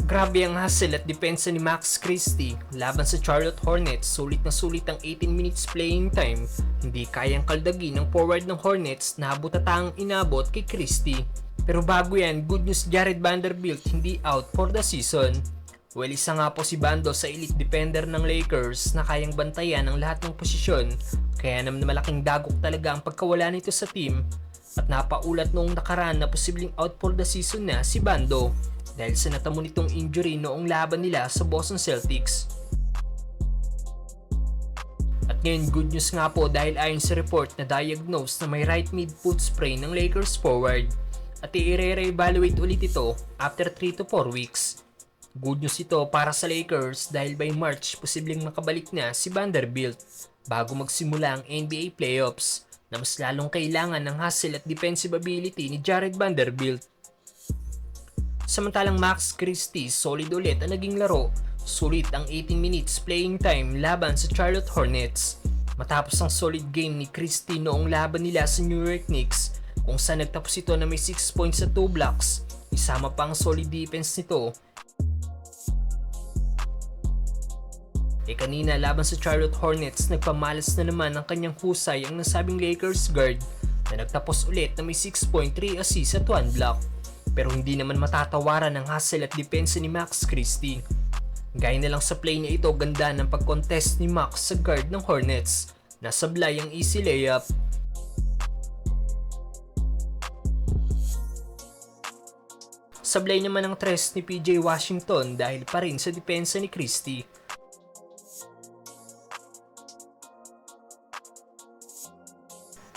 Grabe ang hustle at depensa ni Max Christie laban sa Charlotte Hornets. Sulit na sulit ang 18 minutes playing time. Hindi kayang kaldagin ng forward ng Hornets na butatang inabot kay Christie. Pero bago yan, good news, Jared Vanderbilt hindi out for the season. Well, isa nga po si Bando sa elite defender ng Lakers na kayang bantayan ang lahat ng posisyon. Kaya naman malaking dagok talaga ang pagkawala nito sa team. At napaulat noong nakaraan na posibleng out for the season na si Bando dahil sa natamo nitong injury noong laban nila sa Boston Celtics. At ngayon good news nga po dahil ayon sa report na diagnose na may right mid-foot sprain ng Lakers forward at i-re-evaluate ulit ito after 3 to 4 weeks. Good news ito para sa Lakers dahil by March posibleng makabalik na si Vanderbilt bago magsimula ang NBA playoffs na mas lalong kailangan ng hustle at defensive ability ni Jared Vanderbilt. Samantalang Max Christie, solid ulit ang naging laro. Sulit ang 18 minutes playing time laban sa Charlotte Hornets. Matapos ang solid game ni Christie noong laban nila sa New York Knicks kung saan nagtapos ito na may 6 points at 2 blocks. Isama pa ang solid defense nito. Kanina laban sa Charlotte Hornets, nagpamalas na naman ang kanyang husay ang nasabing Lakers guard na nagtapos ulit na may 6.3 assist at 1 block. Pero hindi naman matatawaran ang hustle at depensa ni Max Christie. Gaya na lang sa play na ito, ganda ng pag-contest ni Max sa guard ng Hornets. Nasablay ang easy layup. Sablay naman ang tres ni PJ Washington dahil pa rin sa depensa ni Christie.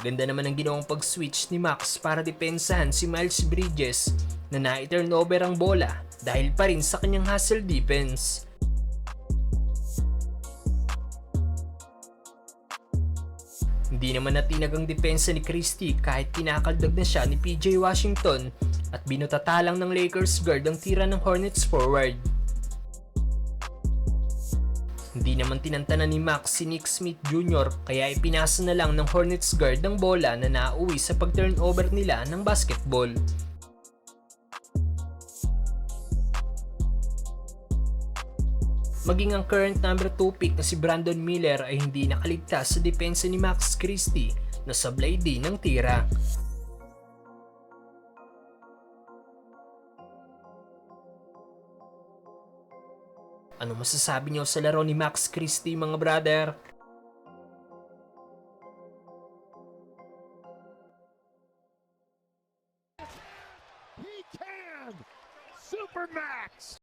Ganda naman ang ginawang pag-switch ni Max para depensahan si Miles Bridges na na-turnover ang bola dahil pa rin sa kanyang hustle defense. Hindi naman natinag ang depensa ni Christie kahit kinakaldag na siya ni PJ Washington at binutatalang ng Lakers guard ang tira ng Hornets forward. Hindi naman tinantanan ni Max si Nick Smith Jr. kaya ipinasa na lang ng Hornets guard ang bola na nauwi sa pag-turnover nila ng basketball. Maging ang current number 2 pick na si Brandon Miller ay hindi nakaligtas sa depensa ni Max Christie na sablay din ng tira. Ano masasabi niyo sa laro ni Max Christie, mga brother? He can! Supermax!